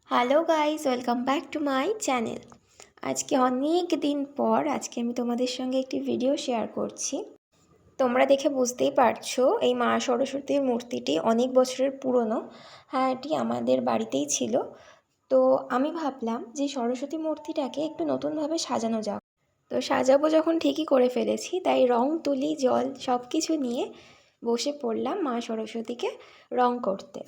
Hello guys, welcome back to my channel. আজকে অনেক দিন পর আমি তোমাদের সঙ্গে একটি ভিডিও শেয়ার করছি। তোমরা দেখে বুঝতেই পারছো এই মা সরস্বতীর মূর্তিটি অনেক বছরের পুরনো। হ্যাঁ, এটি আমাদের বাড়িতেই ছিল। তো আমি ভাবলাম যে সরস্বতী মূর্তিটাকে একটু নতুনভাবে সাজানো যাক। তো সাজাবো যখন ঠিকই করে ফেলেছি, তাই রং তুলি জল সব কিছু নিয়ে বসে পড়লাম মা সরস্বতীকে রং করতে।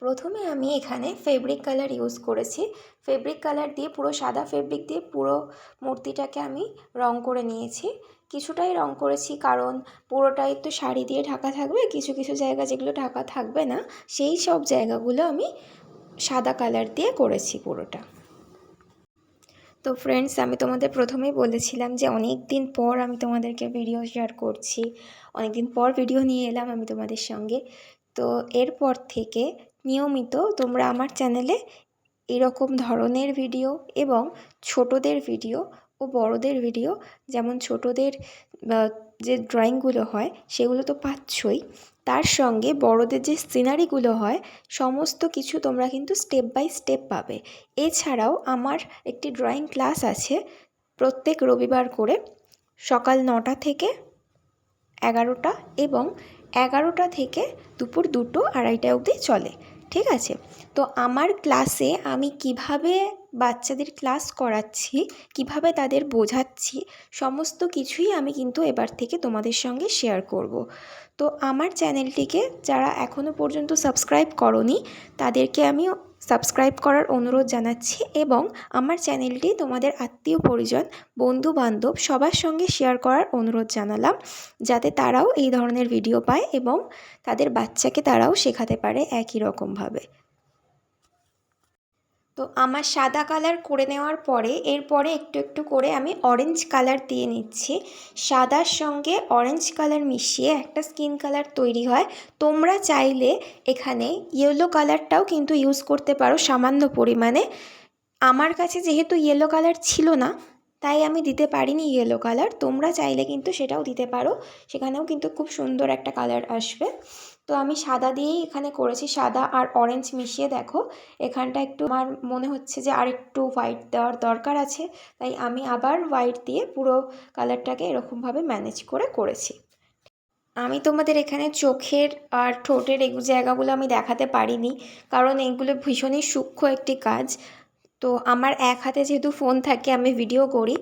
প্রথমে আমি এখানে ফেব্রিক কালার ইউজ করেছি। ফেব্রিক কালার দিয়ে পুরো সাদা ফেব্রিক দিয়ে পুরো মূর্তিটাকে আমি রং করে নিয়েছি। কিছুটাই রং করেছি কারণ পুরোটাই তো শাড়ি দিয়ে ঢাকা থাকবে, কিছু কিছু জায়গা যেগুলো ঢাকা থাকবে না সেই সব জায়গাগুলো আমি সাদা কালার দিয়ে করেছি পুরোটা। তো ফ্রেন্ডস, আমি তোমাদের প্রথমেই বলেছিলাম যে অনেক দিন পর আমি তোমাদেরকে ভিডিও শেয়ার করছি, অনেক দিন পর ভিডিও নিয়ে এলাম আমি তোমাদের সঙ্গে। তো এরপর থেকে নিয়মিত তোমরা আমার চ্যানেলে এরকম ধরনের ভিডিও এবং ছোটদের ভিডিও ও বড়দের ভিডিও, যেমন ছোটদের যে ড্রয়িংগুলো হয় সেগুলো তো পাচ্ছই, তার সঙ্গে বড়দের যে সিনারিগুলো হয় সমস্ত কিছু তোমরা কিন্তু স্টেপ বাই স্টেপ পাবে। এছাড়াও আমার একটি ড্রয়িং ক্লাস আছে প্রত্যেক রবিবার করে, সকাল 9টা থেকে 11টা এবং 11টা থেকে দুপুর 2টো 2:30 অবধি চলে। ঠিক আছে? তো আমার ক্লাসে আমি কিভাবে বাচ্চাদের ক্লাস করাচ্ছি, কিভাবে তাদের বোঝাচ্ছি, সমস্ত কিছুই আমি কিন্তু এবার থেকে তোমাদের সঙ্গে শেয়ার করব। তো আমার চ্যানেলটিকে যারা এখনও পর্যন্ত সাবস্ক্রাইব করোনি তাদেরকে আমি সাবস্ক্রাইব করার অনুরোধ জানাচ্ছি এবং আমার চ্যানেলটি তোমাদের আত্মীয় পরিজন, বন্ধু বান্ধব সবার সঙ্গে শেয়ার করার অনুরোধ জানালাম, যাতে তারাও এই ধরনের ভিডিও পায় এবং তাদের বাচ্চাকে তারাও শেখাতে পারে একই রকমভাবে। তো আমার সাদা কালার করে নেওয়ার পরে এরপরে একটু একটু করে আমি অরেঞ্জ কালার দিয়ে নিচ্ছি। সাদার সঙ্গে অরেঞ্জ কালার মিশিয়ে একটা স্কিন কালার তৈরি হয়। তোমরা চাইলে এখানে ইয়েলো কালারটাও কিন্তু ইউজ করতে পারো সামান্য পরিমাণে। আমার কাছে যেহেতু ইয়েলো কালার ছিল না তাই আমি দিতে পারিনি ইয়েলো কালার। তোমরা চাইলে কিন্তু সেটাও দিতে পারো, সেখানেও কিন্তু খুব সুন্দর একটা কালার আসবে। তো আমি সাদা দিয়েই এখানে করেছি, সাদা আর অরেঞ্জ মিশিয়ে। দেখো এখানটা একটু আমার মনে হচ্ছে যে আর একটু হোয়াইট দেওয়ার দরকার আছে, তাই আমি আবার হোয়াইট দিয়ে পুরো কালারটাকে এরকমভাবে ম্যানেজ করে করেছি। আমি তোমাদের এখানে চোখের আর ঠোঁটের এই জায়গাগুলো আমি দেখাতে পারিনি, কারণ এইগুলো ভীষণই সূক্ষ্ম একটি কাজ। তো আমার এক হাতে যেহেতু ফোন থাকে আমি ভিডিও করি,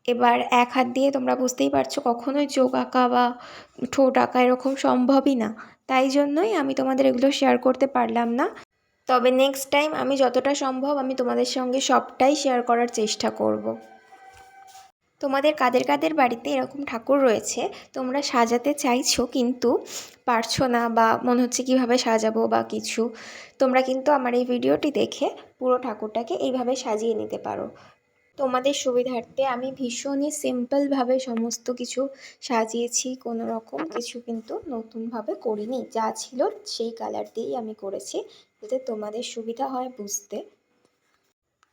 এবার এক হাত দিয়ে তোমরা বুঝতেই পারছো কখনোই চোখ আঁকা বা ঠোঁট আঁকা এরকম সম্ভবই না, তাই জন্যই আমি তোমাদের এগুলো শেয়ার করতে পারলাম না। তবে নেক্সট টাইম আমি যতটা সম্ভব আমি তোমাদের সঙ্গে সবটাই শেয়ার করার চেষ্টা করব। তোমাদের কাদের কাদের বাড়িতে এরকম ঠাকুর রয়েছে তোমরা সাজাতে চাইছো কিন্তু পারছো না, বা মনে হচ্ছে কীভাবে সাজাবো বা কিছু, তোমরা কিন্তু আমার এই ভিডিওটি দেখে পুরো ঠাকুরটাকে এইভাবে সাজিয়ে নিতে পারো। তোমাদের সুবিধার্থে আমি ভীষণই সিম্পলভাবে সমস্ত কিছু সাজিয়েছি, কোনো রকম কিছু কিন্তু নতুনভাবে করিনি, যা ছিল সেই কালার দিয়েই আমি করেছি যাতে তোমাদের সুবিধা হয় বুঝতে।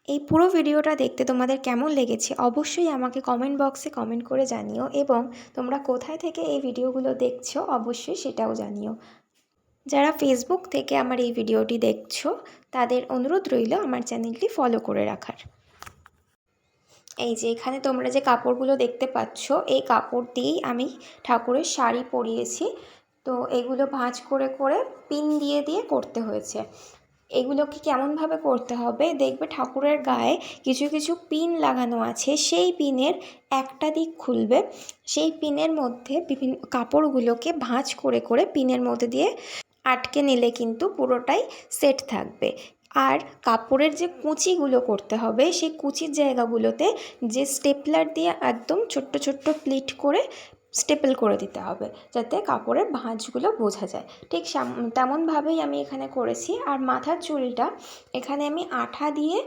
এই পুরো ভিডিওটা দেখতে তোমাদের কেমন লেগেছে অবশ্যই আমাকে কমেন্ট বক্সে কমেন্ট করে জানিও, এবং তোমরা কোথায় থেকে এই ভিডিওগুলো দেখছো অবশ্যই সেটাও জানিও। যারা ফেসবুক থেকে আমার এই ভিডিওটি দেখছো তাদের অনুরোধ রইল আমার চ্যানেলটি ফলো করে রাখার। এই যে এখানে তোমরা যে কাপড়গুলো দেখতে পাচ্ছ এই কাপড় দিয়েই আমি ঠাকুরের শাড়ি পরিয়েছি। তো এগুলো ভাঁজ করে করে পিন দিয়ে দিয়ে করতে হয়েছে। এগুলোকে কেমনভাবে করতে হবে দেখবে, ঠাকুরের গায়ে কিছু কিছু পিন লাগানো আছে, সেই পিনের একটা দিক খুলবে, সেই পিনের মধ্যে বিভিন্ন কাপড়গুলোকে ভাঁজ করে করে পিনের মধ্যে দিয়ে আটকে নিলে কিন্তু পুরোটাই সেট থাকবে। আর কাপড়ের যে কুচিগুলো করতে হবে সেই কুচির জায়গাগুলোতে যে স্টেপলার দিয়ে একদম ছোট্ট ছোট্ট প্লিট করে স্টেপল করে দিতে হবে যাতে কাপড়ের ভাঁজগুলো বোঝা যায়। ঠিক তেমনভাবেই আমি এখানে করেছি। আর মাথার চুলটা এখানে আমি আঠা দিয়ে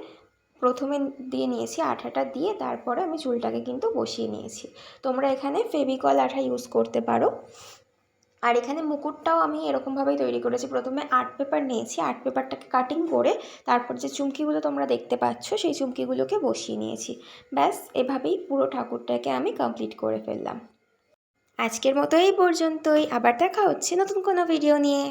প্রথমে দিয়ে নিয়েছি, আঠাটা দিয়ে তারপরে আমি চুলটাকে কিন্তু বসিয়ে নিয়েছি। তোমরা এখানে ফেভিকল আঠা ইউজ করতে পারো। আর এখানে মুকুটটাও আমি এরকমভাবেই তৈরি করেছি। প্রথমে আর্ট পেপার নিয়েছি, আর্ট পেপারটাকে কাটিং করে তারপর যে চুমকিগুলো তোমরা দেখতে পাচ্ছ সেই চুমকিগুলোকে বসিয়ে নিয়েছি। ব্যাস এভাবেই পুরো ঠাকুরটাকে আমি কমপ্লিট করে ফেললাম। আজকের মতো এই পর্যন্তই, আবার দেখা হচ্ছে নতুন কোনো ভিডিও নিয়ে।